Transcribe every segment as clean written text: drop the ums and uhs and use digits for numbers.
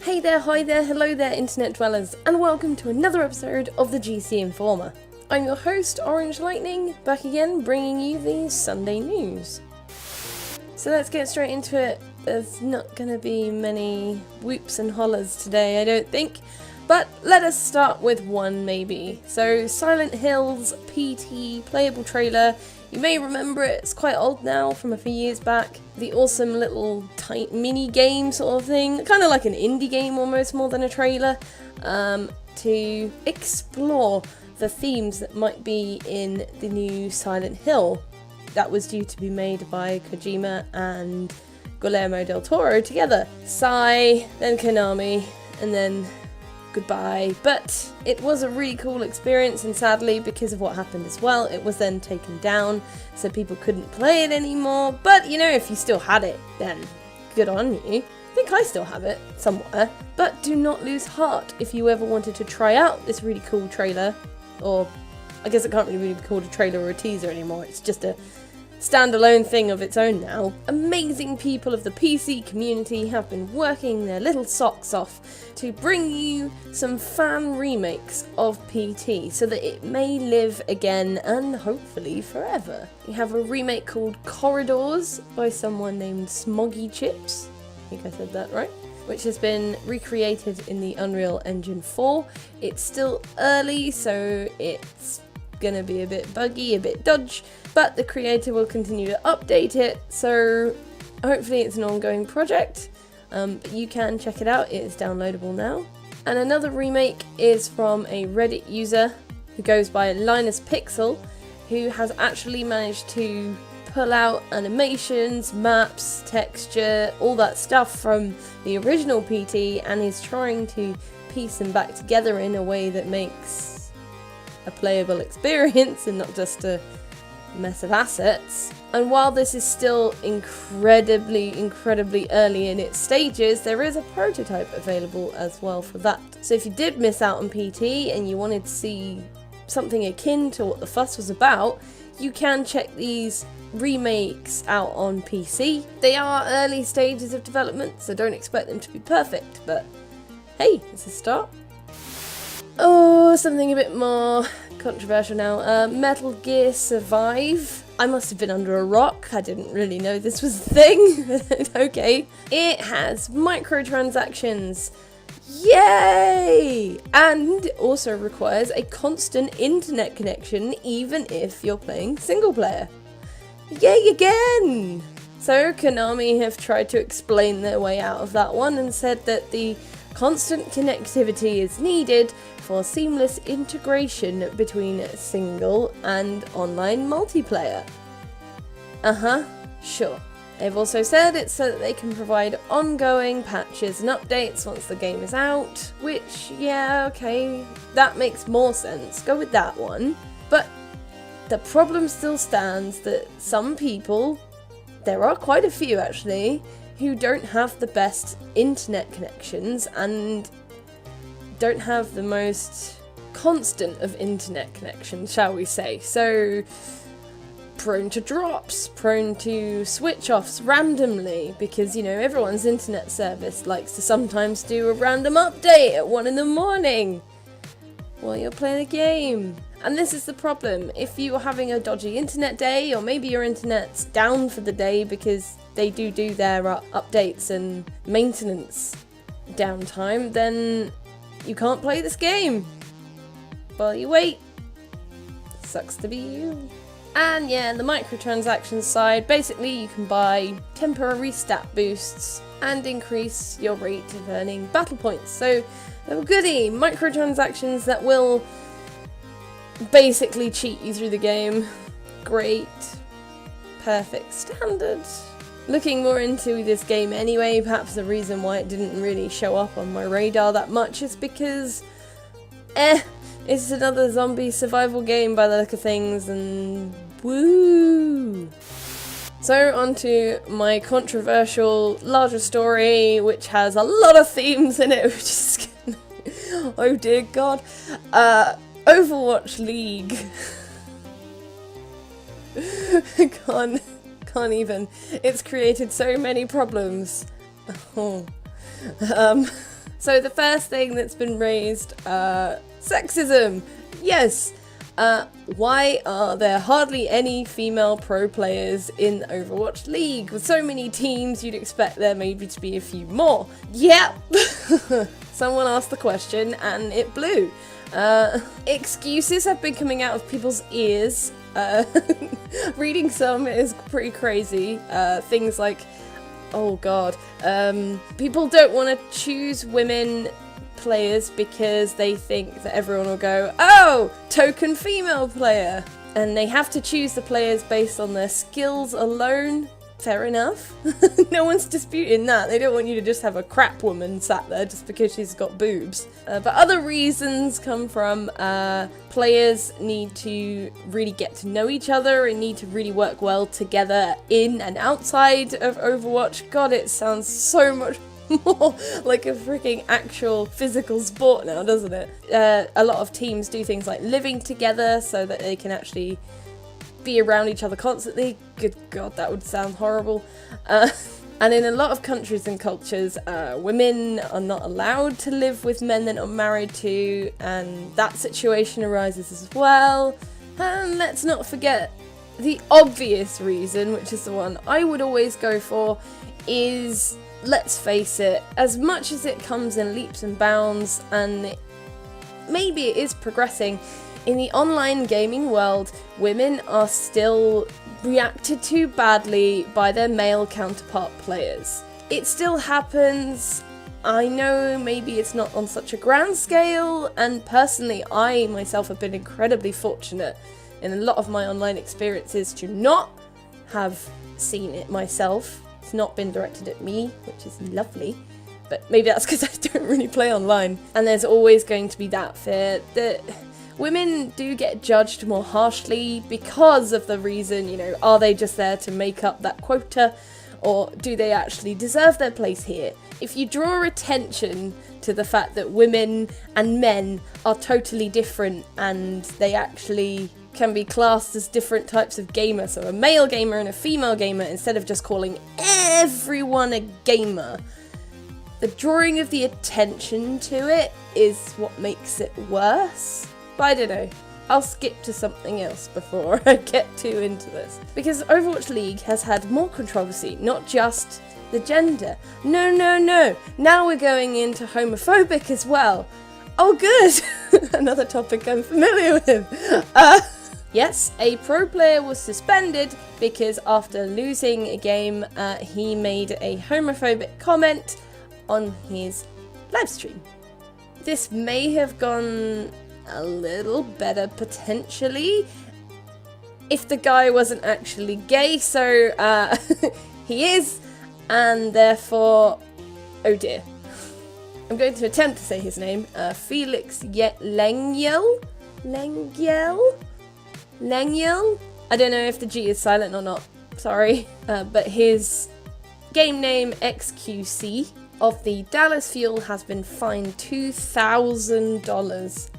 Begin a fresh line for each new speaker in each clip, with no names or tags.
Hey there, hi there, hello there internet dwellers, and welcome to another episode of the GC Informer. I'm your host, Orange Lightning, back again bringing you the Sunday news. So let's get straight into it. There's not going to be many whoops and hollers today, I don't think, but let us start with one maybe. So Silent Hill's PT playable trailer. You may remember it, it's quite old now, from a few years back. The awesome little tight mini game sort of thing, kind of like an indie game almost more than a trailer, to explore the themes that might be in the new Silent Hill that was due to be made by Kojima and Guillermo del Toro together. Sigh, then Konami, and then goodbye. But it was a really cool experience, and sadly, because of what happened as well, it was then taken down, so people couldn't play it anymore. But you know, if you still had it, then good on you. I think I still have it somewhere. But do not lose heart if you ever wanted to try out this really cool trailer, or I guess it can't really be called a trailer or a teaser anymore, it's just a standalone thing of its own now. Amazing people of the PC community have been working their little socks off to bring you some fan remakes of PT so that it may live again and hopefully forever. You have a remake called Corridors by someone named Smoggy Chips, I think I said that right, which has been recreated in the Unreal Engine 4. It's still early, so it's gonna be a bit buggy, a bit dodgy, but the creator will continue to update it, so hopefully it's an ongoing project. But you can check it out, it is downloadable now. And another remake is from a Reddit user who goes by Linus Pixel, who has actually managed to pull out animations, maps, texture, all that stuff from the original PT, and is trying to piece them back together in a way that makes a playable experience and not just a mess of assets. And while this is still incredibly early in its stages, there is a prototype available as well for that. So if you did miss out on PT and you wanted to see something akin to what the fuss was about, you can check these remakes out on PC. They are early stages of development, so don't expect them to be perfect, but hey, it's a start. Oh, something a bit more controversial now. Metal Gear Survive. I must have been under a rock. I didn't really know this was a thing. Okay. It has microtransactions. Yay! And also requires a constant internet connection even if you're playing single player. Yay again! So Konami have tried to explain their way out of that one and said that the constant connectivity is needed for seamless integration between single and online multiplayer. Sure. They've also said it's so that they can provide ongoing patches and updates once the game is out, which, yeah, okay, that makes more sense. Go with that one. But the problem still stands that some people, there are quite a few actually, who don't have the best internet connections and don't have the most constant of internet connections, shall we say. So, prone to drops, prone to switch-offs randomly, because, you know, everyone's internet service likes to sometimes do a random update at 1 in the morning while you're playing a game. And this is the problem. If you're having a dodgy internet day, or maybe your internet's down for the day because they do their updates and maintenance downtime, then you can't play this game while you wait. Sucks to be you. And yeah, the microtransactions side, basically you can buy temporary stat boosts and increase your rate of earning battle points. So, oh goody, microtransactions that will basically cheat you through the game. Great. Perfect. Standard. Looking more into this game anyway, perhaps the reason why it didn't really show up on my radar that much is because, it's another zombie survival game by the look of things, and woo! So on to my controversial larger story, which has a lot of themes in it, which is oh dear god. Overwatch League. Can't even. It's created so many problems. So the first thing that's been raised, sexism. Yes. Why are there hardly any female pro players in Overwatch League? With so many teams, you'd expect there maybe to be a few more. Yeah! Someone asked the question and it blew. Excuses have been coming out of people's ears. Reading some is pretty crazy. Things like, oh god, people don't want to choose women players because they think that everyone will go, oh, token female player, and they have to choose the players based on their skills alone. Fair enough. No one's disputing that. They don't want you to just have a crap woman sat there just because she's got boobs. But other reasons come from players need to really get to know each other and need to really work well together in and outside of Overwatch. God, it sounds so much more like a freaking actual physical sport now, doesn't it? A lot of teams do things like living together so that they can actually be around each other constantly. Good god, that would sound horrible. And in a lot of countries and cultures, women are not allowed to live with men they're not married to, and that situation arises as well. And let's not forget the obvious reason, which is the one I would always go for, is, let's face it, as much as it comes in leaps and bounds, and maybe it is progressing, in the online gaming world, women are still reacted to badly by their male counterpart players. It still happens. I know maybe it's not on such a grand scale, and personally I myself have been incredibly fortunate in a lot of my online experiences to not have seen it myself. It's not been directed at me, which is lovely, but maybe that's because I don't really play online. And there's always going to be that fear that women do get judged more harshly because of the reason, you know, are they just there to make up that quota, or do they actually deserve their place here? If you draw attention to the fact that women and men are totally different and they actually can be classed as different types of gamer, so a male gamer and a female gamer, instead of just calling everyone a gamer, the drawing of the attention to it is what makes it worse. But I don't know, I'll skip to something else before I get too into this. Because Overwatch League has had more controversy, not just the gender. No, now we're going into homophobic as well. Oh good, another topic I'm familiar with. Yes, a pro player was suspended because after losing a game, he made a homophobic comment on his livestream. This may have gone a little better potentially if the guy wasn't actually gay, so he is, and therefore, oh dear, I'm going to attempt to say his name, Felix Lengyel? I don't know if the G is silent or not, sorry, but his game name XQC of the Dallas Fuel has been fined $2,000.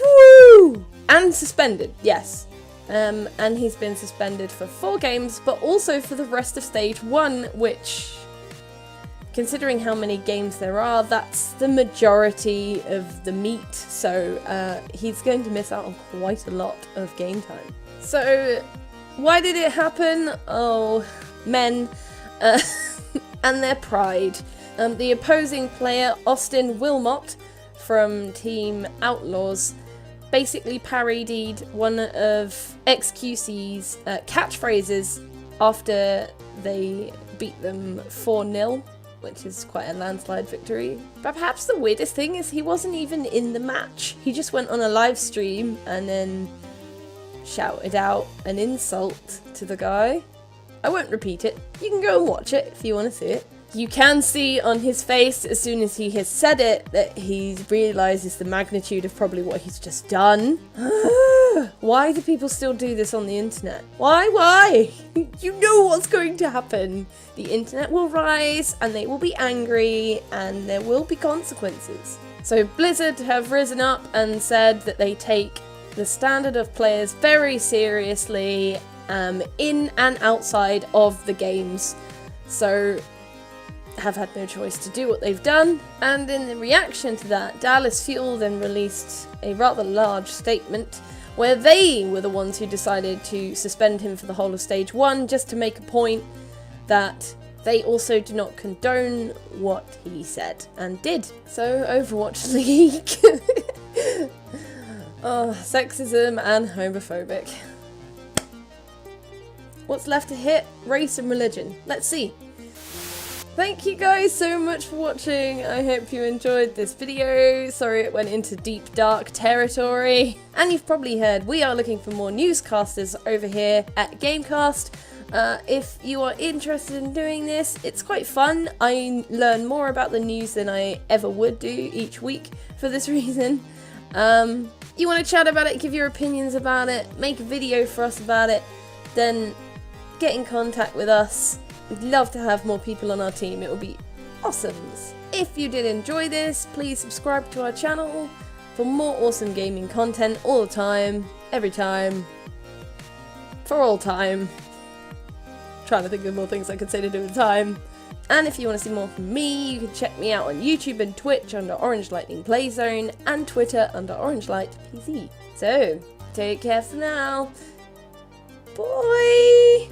Woo! And suspended, yes. And he's been suspended for 4 games, but also for the rest of Stage 1, which, considering how many games there are, that's the majority of the meat, so he's going to miss out on quite a lot of game time. So, why did it happen? Oh, men, and their pride. The opposing player, Austin Wilmot, from Team Outlaws, basically parodied one of XQC's catchphrases after they beat them 4-0, which is quite a landslide victory. But perhaps the weirdest thing is he wasn't even in the match. He just went on a live stream and then shouted out an insult to the guy. I won't repeat it. You can go and watch it if you want to see it. You can see on his face, as soon as he has said it, that he realises the magnitude of probably what he's just done. Why do people still do this on the internet? Why? You know what's going to happen. The internet will rise, and they will be angry, and there will be consequences. So Blizzard have risen up and said that they take the standard of players very seriously, in and outside of the games. So have had no choice to do what they've done. And in reaction to that, Dallas Fuel then released a rather large statement where they were the ones who decided to suspend him for the whole of Stage 1, just to make a point that they also do not condone what he said and did. So, Overwatch League. Oh, sexism and homophobic. What's left to hit? Race and religion. Let's see. Thank you guys so much for watching. I hope you enjoyed this video. Sorry it went into deep dark territory. And you've probably heard we are looking for more newscasters over here at GameCast. If you are interested in doing this, it's quite fun. I learn more about the news than I ever would do each week for this reason. You want to chat about it, give your opinions about it, make a video for us about it, then get in contact with us. We'd love to have more people on our team. It would be awesome. If you did enjoy this, please subscribe to our channel for more awesome gaming content all the time, every time, for all time. Trying to think of more things I could say to do with time. And if you want to see more from me, you can check me out on YouTube and Twitch under Orange Lightning Playzone and Twitter under Orange Light PC. So, take care for now. Bye!